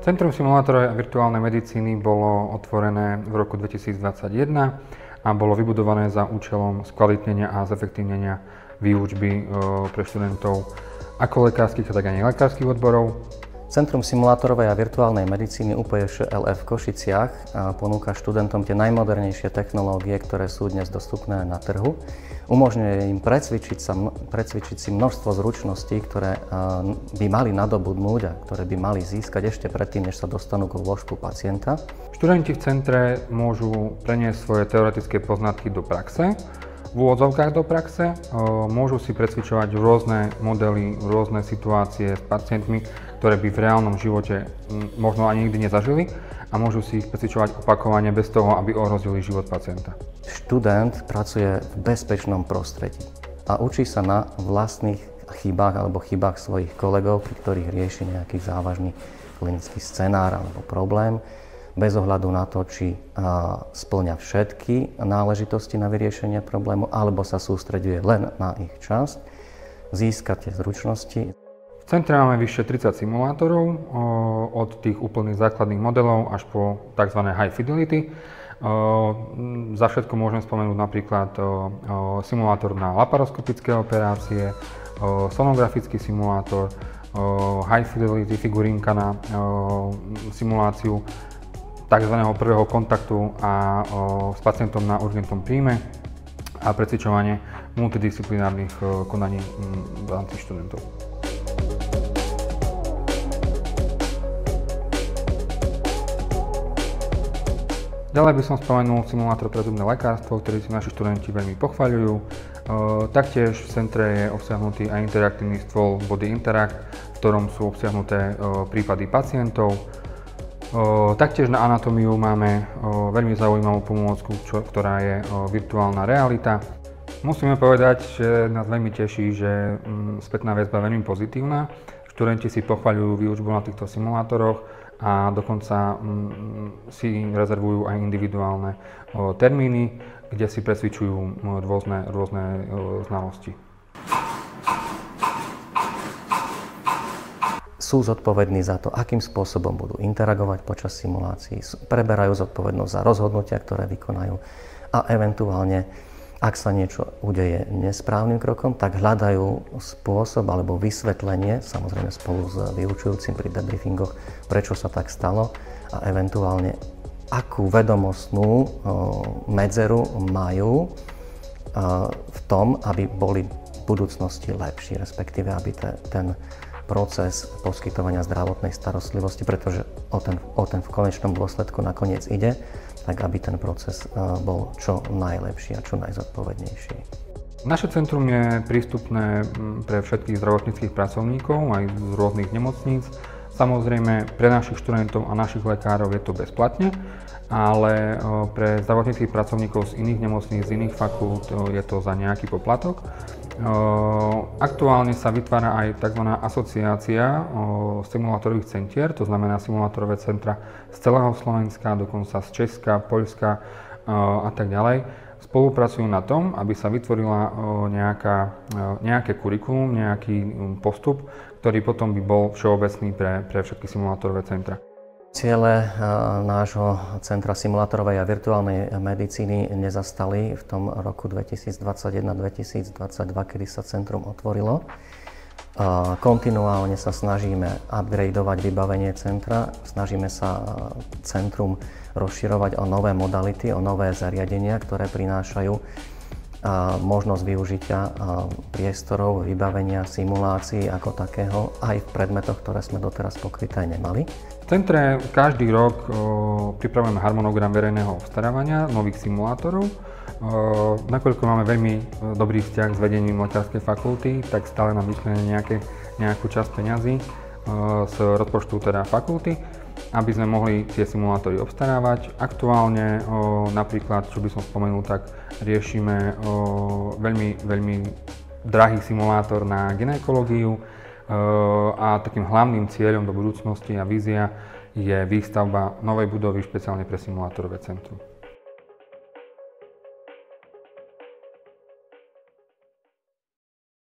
Centrum simulátorovej a virtuálnej medicíny bolo otvorené v roku 2021 a bolo vybudované za účelom skvalitnenia a zefektívnenia výučby pre študentov ako lekárskych, tak aj nelekárskych odborov. Centrum simulátorovej a virtuálnej medicíny UPŠLF v Košiciach ponúka študentom tie najmodernejšie technológie, ktoré sú dnes dostupné na trhu. Umožňuje im precvičiť si množstvo zručností, ktoré by mali nadobudnúť a ktoré by mali získať ešte predtým, než sa dostanú k lôžku pacienta. Študenti v centre môžu preniesť svoje teoretické poznatky do praxe. V úvodzovkách do praxe môžu si precvičovať rôzne modely, rôzne situácie s pacientmi, ktoré by v reálnom živote možno ani nikdy nezažili a môžu si ich precvičovať opakovane bez toho, aby ohrozili život pacienta. Študent pracuje v bezpečnom prostredí a učí sa na vlastných chybách alebo chybách svojich kolegov, pri ktorých rieši nejaký závažný klinický scenár alebo problém, bez ohľadu na to, či spĺňa všetky náležitosti na vyriešenie problému, alebo sa sústreďuje len na ich časť, získať tie zručnosti. V centre máme vyše 30 simulátorov, od tých úplných základných modelov až po tzv. High fidelity. Za všetko môžem spomenúť napríklad simulátor na laparoskopické operácie, sonografický simulátor, High fidelity figurínka na simuláciu tzv. Prvého kontaktu a s pacientom na urgentnom príjme a precvičovanie multidisciplinárnych konaní v rámci študentov. Ďalej by som spomenul simulátor pre zubné lekárstvo, ktorý si naši študenti veľmi pochvaľujú. Taktiež v centre je obsiahnutý aj interaktívny stôl Body Interact, v ktorom sú obsiahnuté prípady pacientov. Taktiež na anatómiu máme veľmi zaujímavú pomôcku, ktorá je virtuálna realita. Musíme povedať, že nás veľmi teší, že spätná väzba je veľmi pozitívna. Študenti si pochvaľujú výučbu na týchto simulátoroch a dokonca si rezervujú aj individuálne termíny, kde si presvičujú rôzne znalosti. Sú zodpovední za to, akým spôsobom budú interagovať počas simulácií, preberajú zodpovednosť za rozhodnutia, ktoré vykonajú a eventuálne, ak sa niečo udeje nesprávnym krokom, tak hľadajú spôsob alebo vysvetlenie, samozrejme spolu s vyučujúcim pri debriefingoch, prečo sa tak stalo a eventuálne akú vedomostnú medzeru majú v tom, aby boli v budúcnosti lepší, respektíve aby ten proces poskytovania zdravotnej starostlivosti, pretože o ten v konečnom dôsledku nakoniec ide, tak aby ten proces bol čo najlepší a čo najzodpovednejší. Naše centrum je prístupné pre všetkých zdravotníckych pracovníkov aj z rôznych nemocníc. Samozrejme, pre našich študentov a našich lekárov je to bezplatne, ale pre zdravotníckych pracovníkov z iných nemocníc, z iných fakult je to za nejaký poplatok. Aktuálne sa vytvára aj tzv. Asociácia simulátorových centier, to znamená simulátorové centra z celého Slovenska, dokonca z Česka, Poľska a tak ďalej. Spolupracujú na tom, aby sa vytvorila nejaké kurikulum, nejaký postup, ktorý potom by bol všeobecný pre všetky simulátorové centra. Ciele nášho Centra simulátorovej a virtuálnej medicíny nezastali v tom roku 2021-2022, kedy sa centrum otvorilo. Kontinuálne sa snažíme upgradeovať vybavenie centra, snažíme sa centrum rozširovať o nové modality, o nové zariadenia, ktoré prinášajú možnosť využitia priestorov, vybavenia, simulácií ako takého aj v predmetoch, ktoré sme doteraz pokryté nemali. V centre každý rok pripravujeme harmonogram verejného obstarávania nových simulátorov. Nakoľko máme veľmi dobrý vzťah s vedením lekárskej fakulty, tak stále nám vyčlenia nejakú časť peňazí z rozpočtu teda fakulty, aby sme mohli tie simulátory obstarávať. Aktuálne napríklad, čo by som spomenul, tak riešime veľmi drahý simulátor na gynekológiu a takým hlavným cieľom do budúcnosti a vízia je výstavba novej budovy špeciálne pre simulátorové centrum.